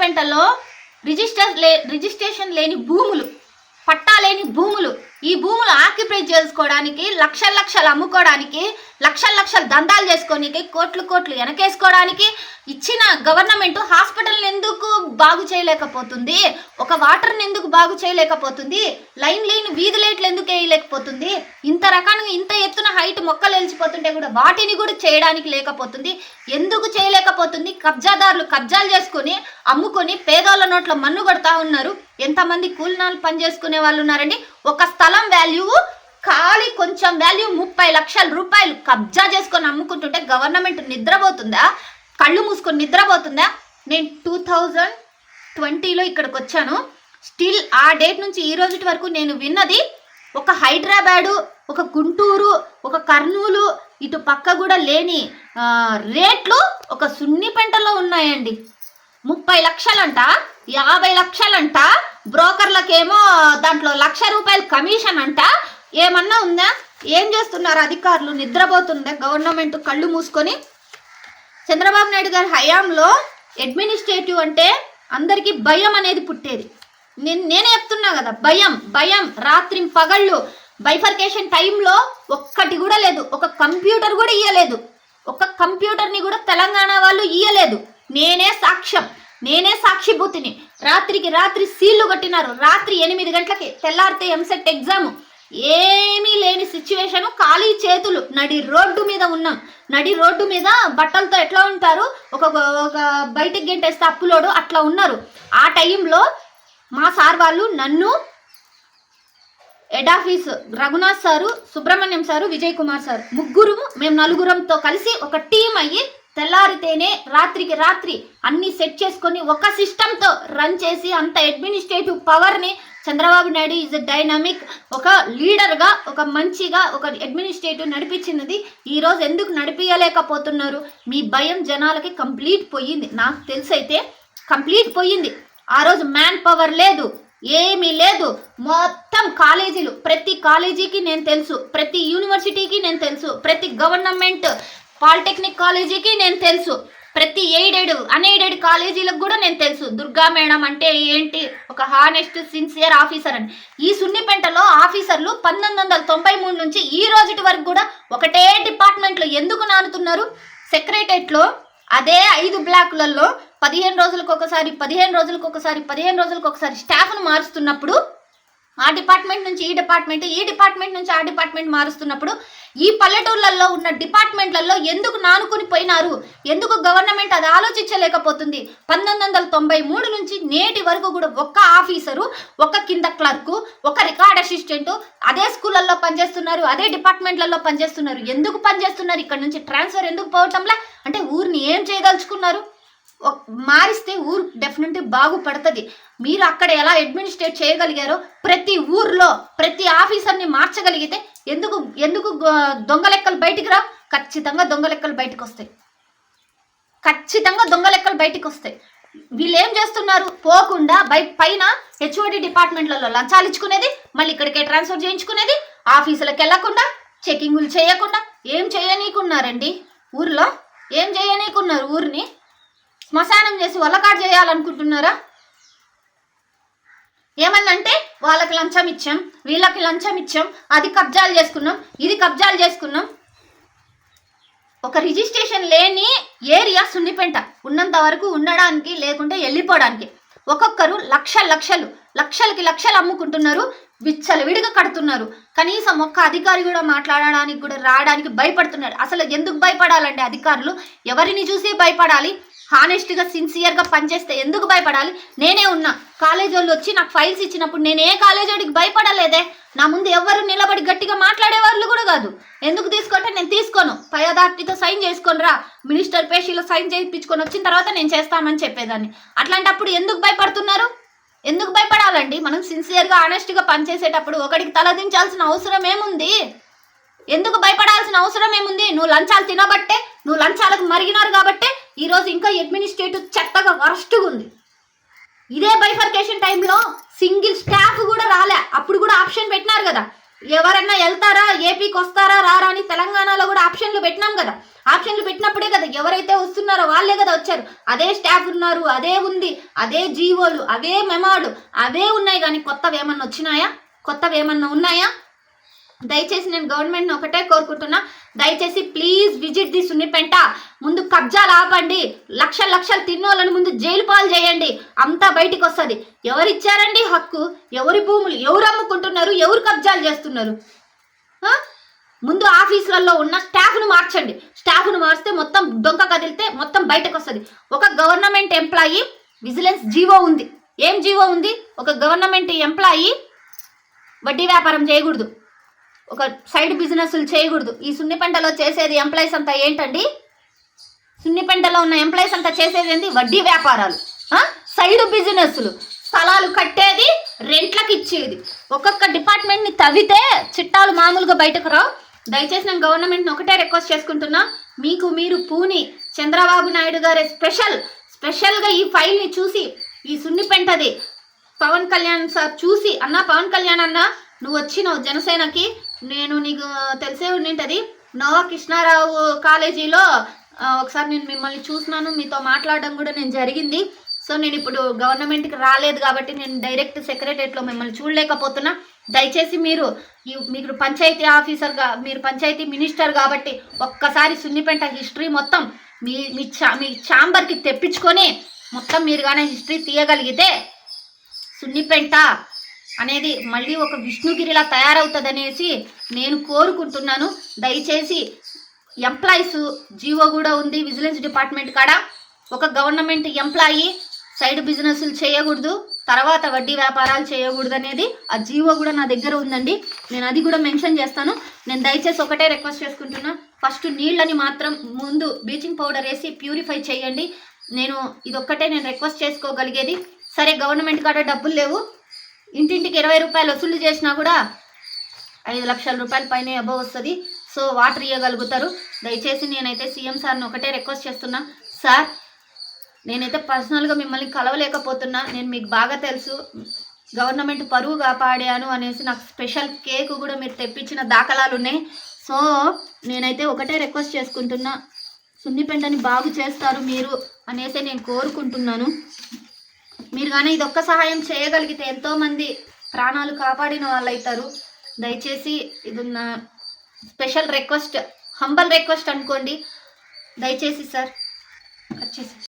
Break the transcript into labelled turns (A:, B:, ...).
A: సున్నిపెంటలో registration లేని భూములు, పట్టా లేని భూములు, ఈ భూములు ఆక్యుపై చేసుకోవడానికి, లక్షలు అమ్ముకోవడానికి, లక్షలు దందాలు చేసుకోనికి, కోట్లు వెనకేసుకోవడానికి ఇచ్చిన గవర్నమెంట్ హాస్పిటల్ని ఎందుకు బాగు చేయలేకపోతుంది? ఒక వాటర్ని ఎందుకు బాగు చేయలేకపోతుంది? లైన్ లేని వీధి లైట్లు ఎందుకు వేయలేకపోతుంది? ఇంత రకాలుగా ఇంత ఎత్తున హైట్ మొక్కలు వెలిచిపోతుంటే కూడా వాటిని కూడా చేయడానికి లేకపోతుంది. ఎందుకు చేయలేకపోతుంది? కబ్జాదారులు కబ్జాలు చేసుకుని అమ్ముకొని పేదోళ్ళ నోట్ల మన్ను కొడతా ఉన్నారు. ఎంతమంది కూలినాలు పని చేసుకునే వాళ్ళు ఉన్నారండి. ఒక స్థలం వాల్యూ ఖాళీ కొంచెం వాల్యూ 30 లక్షల రూపాయలు కబ్జా చేసుకొని అమ్ముకుంటుంటే గవర్నమెంట్ నిద్రపోతుందా? కళ్ళు మూసుకొని నిద్రపోతుందా? నేను 2020లో ఇక్కడికి వచ్చాను. స్టిల్ ఆ డేట్ నుంచి ఈ రోజు వరకు నేను విన్నది ఒక హైదరాబాదు, ఒక గుంటూరు, ఒక కర్నూలు ఇటు పక్క కూడా లేని రేట్లు ఒక సున్నిపెంటలో ఉన్నాయండి. 30 లక్షలంట, 50 లక్షలంట, బ్రోకర్లకేమో దాంట్లో ₹1,00,000 కమిషన్ అంట. ఏమన్నా ఉందా? ఏం చేస్తున్నారు అధికారులు? నిద్రపోతుందా గవర్నమెంట్ కళ్ళు మూసుకొని? చంద్రబాబు నాయుడు గారి హయాంలో అడ్మినిస్ట్రేటివ్ అంటే అందరికీ భయం అనేది పుట్టేది. నేనే చెప్తున్నా కదా, భయం రాత్రి పగళ్ళు బైఫర్కేషన్ టైంలో ఒక్కటి కూడా లేదు. ఒక కంప్యూటర్ కూడా ఇయ్యలేదు. ఒక కంప్యూటర్ని కూడా తెలంగాణ వాళ్ళు ఇయ్యలేదు. నేనే సాక్షిభూతిని. రాత్రి సీళ్లు కొట్టినారు. రాత్రి 8 గంటలకి, తెల్లారితే ఎంసెట్ ఎగ్జామ్. ఏమీ లేని సిచ్యువేషన్, ఖాళీ చేతులు, నడి రోడ్డు మీద ఉన్నాం. నడి రోడ్డు మీద బట్టలతో ఎట్లా ఉంటారు, ఒక బయటికి గంటేస్తే అప్పులోడు అట్లా ఉన్నారు. ఆ టైంలో మా సార్ వాళ్ళు నన్ను, head office Raghunath sir, Subrahmanyam sir, Vijay Kumar sir, మేము 4 కలిసి ఒక టీం అయ్యి తెల్లారితేనే రాత్రికి రాత్రి అన్ని సెట్ చేసుకొని ఒక సిస్టంతో రన్ చేసి అంత అడ్మినిస్ట్రేటివ్ పవర్ని చంద్రబాబు నాయుడు ఈజ్ డైనమిక్ ఒక లీడర్గా, ఒక మంచిగా ఒక అడ్మినిస్ట్రేటివ్ నడిపించినది. ఈరోజు ఎందుకు నడిపించలేకపోతున్నారు? మీ భయం జనాలకి కంప్లీట్ పోయింది. నాకు తెలిసైతే కంప్లీట్ పోయింది. ఆ రోజు మ్యాన్ పవర్ లేదు, ఏమీ లేదు. మొత్తం కాలేజీలు, ప్రతి కాలేజీకి నేను తెలుసు, ప్రతి యూనివర్సిటీకి నేను తెలుసు, ప్రతి గవర్నమెంట్ పాలిటెక్నిక్ కాలేజీకి నేను తెలుసు, ప్రతి అన్ఎయిడెడ్ కాలేజీలకు కూడా నేను తెలుసు. దుర్గా మేడం అంటే ఏంటి, ఒక హానెస్ట్ సిన్సియర్ ఆఫీసర్ అని. ఈ సున్నిపెంటలో ఆఫీసర్లు 1993 నుంచి ఈ రోజుటి వరకు కూడా ఒకటే డిపార్ట్మెంట్లో ఎందుకు నానుతున్నారు? సెక్రటరియట్లో అదే 5 బ్లాకులలో 15 రోజులకు ఒకసారి స్టాఫ్ను మారుస్తున్నప్పుడు, ఆ డిపార్ట్మెంట్ నుంచి ఈ డిపార్ట్మెంట్, ఈ డిపార్ట్మెంట్ నుంచి ఆ డిపార్ట్మెంట్ మారుస్తున్నప్పుడు ఈ పల్లెటూళ్ళల్లో ఉన్న డిపార్ట్మెంట్లలో ఎందుకు నానుకుని పోయినారు? ఎందుకు గవర్నమెంట్ అది ఆలోచించలేకపోతుంది? 1993 నుంచి నేటి వరకు కూడా ఒక్క ఆఫీసరు, ఒక కింద క్లర్కు, ఒక రికార్డ్ అసిస్టెంటు అదే స్కూళ్ళల్లో పనిచేస్తున్నారు, అదే డిపార్ట్మెంట్లలో పనిచేస్తున్నారు. ఎందుకు పనిచేస్తున్నారు? ఇక్కడ నుంచి ట్రాన్స్ఫర్ ఎందుకు పోవటంలా? అంటే ఊరిని ఏం చేయదలుచుకున్నారు? మారిస్తే ఊరు డెఫినెట్గా బాగుపడుతుంది. మీరు అక్కడ ఎలా అడ్మినిస్ట్రేట్ చేయగలిగారో ప్రతి ఊర్లో ప్రతి ఆఫీసర్ని మార్చగలిగితే ఎందుకు దొంగ లెక్కలు బయటికి రావు? ఖచ్చితంగా దొంగ లెక్కలు బయటికి వస్తాయి. వీళ్ళు ఏం చేస్తున్నారు? పోకుండా పైన హెచ్ఓడి డిపార్ట్మెంట్లలో లంచాలు ఇచ్చుకునేది, మళ్ళీ ఇక్కడికే ట్రాన్స్ఫర్ చేయించుకునేది, ఆఫీసులకు వెళ్లకుండా, చెకింగులు చేయకుండా ఏం చేయనీకున్నారండి? ఊర్లో ఏం చేయనీకున్నారు? ఊరిని శ్మశానం చేసి వల్లకాడు చేయాలనుకుంటున్నారా? ఏమన్నంటే వాళ్ళకి లంచం ఇచ్చాం, వీళ్ళకి లంచం ఇచ్చాం, అది కబ్జాలు చేసుకున్నాం, ఇది కబ్జాలు చేసుకున్నాం. ఒక రిజిస్ట్రేషన్ లేని ఏరియా సున్నిపెంట ఉన్నంత వరకు ఉండడానికి, లేకుంటే వెళ్ళిపోవడానికి. ఒక్కొక్కరు లక్షలకి అమ్ముకుంటున్నారు, విచ్చలవిడిగా కడుతున్నారు. కనీసం ఒక్క అధికారి కూడా మాట్లాడడానికి కూడా రావడానికి భయపడుతున్నారు. అసలు ఎందుకు భయపడాలండి అధికారులు? ఎవరిని చూసి భయపడాలి? హానెస్ట్గా సిన్సియర్గా పనిచేస్తే ఎందుకు భయపడాలి? నేనే ఉన్నా. కాలేజ్ వాళ్ళు వచ్చి నాకు ఫైల్స్ ఇచ్చినప్పుడు నేను ఏ కాలేజీకి భయపడలేదే. నా ముందు ఎవరు నిలబడి గట్టిగా మాట్లాడే వాళ్ళు కూడా కాదు. ఎందుకు తీసుకుంటే నేను తీసుకోను, పై అథారిటీతో సైన్ చేసుకొని రా, మినిస్టర్ పేషీలో సైన్ చేయించుకొని వచ్చిన తర్వాత నేను చేస్తామని చెప్పేదాన్ని. అట్లాంటప్పుడు ఎందుకు భయపడుతున్నారు? ఎందుకు భయపడాలండి? మనం సిన్సియర్గా ఆనెస్ట్గా పనిచేసేటప్పుడు ఒకడికి తలదించాల్సిన అవసరం ఏముంది? ఎందుకు భయపడాల్సిన అవసరం ఏముంది? నువ్వు లంచాలు తినబట్టే, నువ్వు లంచాలకు మరిగినారు కాబట్టే ఈరోజు ఇంకా అడ్మినిస్ట్రేటివ్ చెత్తగా వరస్ట్గా ఉంది. ఇదే బైఫర్కేషన్ టైంలో సింగిల్ స్టాఫ్ కూడా రాలే. అప్పుడు కూడా ఆప్షన్ పెట్టినారు కదా, ఎవరన్నా వెళ్తారా, ఏపీకి వస్తారా రారా అని తెలంగాణలో కూడా ఆప్షన్లు పెట్టినాం కదా. ఆప్షన్లు పెట్టినప్పుడే కదా ఎవరైతే వస్తున్నారో వాళ్ళే కదా వచ్చారు. అదే స్టాఫ్ ఉన్నారు, అదే ఉంది, అదే జీవోలు, అదే మెమాడు, అవే ఉన్నాయి. కానీ కొత్తవి ఏమన్నా వచ్చినాయా? కొత్తవి ఏమన్నా ఉన్నాయా? దయచేసి నేను గవర్నమెంట్ని ఒకటే కోరుకుంటున్నా, దయచేసి ప్లీజ్ విజిట్ ది సున్నిపెంట. ముందు కబ్జాలు ఆపండి, లక్షలు తిన్నోళ్ళని ముందు జైలు పాలు చేయండి, అంతా బయటికి వస్తుంది. ఎవరిచ్చారండి హక్కు? ఎవరి భూములు ఎవరు అమ్ముకుంటున్నారు? ఎవరు కబ్జాలు చేస్తున్నారు? ముందు ఆఫీసులలో ఉన్న స్టాఫ్ను మార్చండి. స్టాఫ్ను మార్చితే మొత్తం డొంక కదిలితే మొత్తం బయటకు వస్తుంది. ఒక గవర్నమెంట్ ఎంప్లాయీ విజిలెన్స్ జీవో ఉంది. ఏం జీవో ఉంది? ఒక గవర్నమెంట్ ఎంప్లాయీ వడ్డీ వ్యాపారం చేయకూడదు, ఒక సైడ్ బిజినెస్లు చేయకూడదు. ఈ సున్నిపెంటలో చేసేది ఎంప్లాయీస్ అంతా ఏంటండి? సున్నిపెంటలో ఉన్న ఎంప్లాయీస్ అంతా చేసేది ఏంటి? వడ్డీ వ్యాపారాలు, సైడ్ బిజినెస్లు, స్థలాలు కట్టేది, రెంట్లకు ఇచ్చేది. ఒక్కొక్క డిపార్ట్మెంట్ని తవ్వితే చిట్టాలు మామూలుగా బయటకు రావు. దయచేసి నేను గవర్నమెంట్ని ఒకటే రిక్వెస్ట్ చేసుకుంటున్నా, మీకు మీరు పూని చంద్రబాబు నాయుడు గారి స్పెషల్గా ఈ ఫైల్ని చూసి, ఈ సున్నిపెంటది పవన్ కళ్యాణ్ సార్ చూసి, అన్న పవన్ కళ్యాణ్ అన్న నువ్వు వచ్చినావు జనసేనకి, నేను నీకు తెలిసే ఉండింటది, నోవా కృష్ణారావు కాలేజీలో ఒకసారి నేను మిమ్మల్ని చూసినాను, మీతో మాట్లాడడం కూడా నేను జరిగింది. సో నేను ఇప్పుడు గవర్నమెంట్కి రాలేదు కాబట్టి నేను డైరెక్ట్ సెక్రటరియట్లో మిమ్మల్ని చూడలేకపోతున్నా. దయచేసి మీరు పంచాయతీ ఆఫీసర్గా, మీరు పంచాయతీ మినిస్టర్ కాబట్టి ఒక్కసారి సున్నిపెంట హిస్టరీ మొత్తం మీ ఛాంబర్కి తెప్పించుకొని మొత్తం మీరు కానీ హిస్టరీ తీయగలిగితే సున్నిపెంట అనేది మళ్ళీ ఒక విష్ణుగిరిలా తయారవుతుందనేసి నేను కోరుకుంటున్నాను. దయచేసి ఎంప్లాయీస్ జీవో కూడా ఉంది విజిలెన్స్ డిపార్ట్మెంట్ కాడ. ఒక గవర్నమెంట్ ఎంప్లాయీ సైడ్ బిజినెస్లు చేయకూడదు, తర్వాత వడ్డీ వ్యాపారాలు చేయకూడదు అనేది ఆ జీవో కూడా నా దగ్గర ఉందండి. నేను అది కూడా మెన్షన్ చేస్తాను. నేను దయచేసి ఒకటే రిక్వెస్ట్ చేసుకుంటున్నా, ఫస్ట్ నీళ్ళని మాత్రం ముందు బ్లీచింగ్ పౌడర్ వేసి ప్యూరిఫై చేయండి. ఇదొక్కటే నేను రిక్వెస్ట్ చేసుకోగలిగేది. సరే గవర్నమెంట్ కాడ డబ్బులు లేవు, ఇంటింటికి 20 రూపాయలు వసూలు చేసినా కూడా 5 లక్షల రూపాయల పైన అబవ్ వస్తుంది. సో వాటర్ ఇవ్వగలుగుతారు. దయచేసి నేనైతే సీఎం సార్ని ఒకటే రిక్వెస్ట్ చేస్తున్నా, సార్ నేనైతే పర్సనల్గా మిమ్మల్ని కలవలేకపోతున్నా, నేను మీకు బాగా తెలుసు, గవర్నమెంట్ పరువు కాపాడాను అనేసి నాకు స్పెషల్ కేక్ కూడా మీరు తెప్పించిన దాఖలాలు ఉన్నాయి. సో నేనైతే ఒకటే రిక్వెస్ట్ చేసుకుంటున్నా, సున్నిపెంటని బాగు చేస్తారు మీరు అనేసి నేను కోరుకుంటున్నాను. మీరు కానీ ఇదొక్క సహాయం చేయగలిగితే ఎంతోమంది ప్రాణాలు కాపాడిన వాళ్ళు అవుతారు. దయచేసి ఇది నా స్పెషల్ రిక్వెస్ట్, హంబల్ రిక్వెస్ట్ అనుకోండి. దయచేసి సార్ వచ్చేసి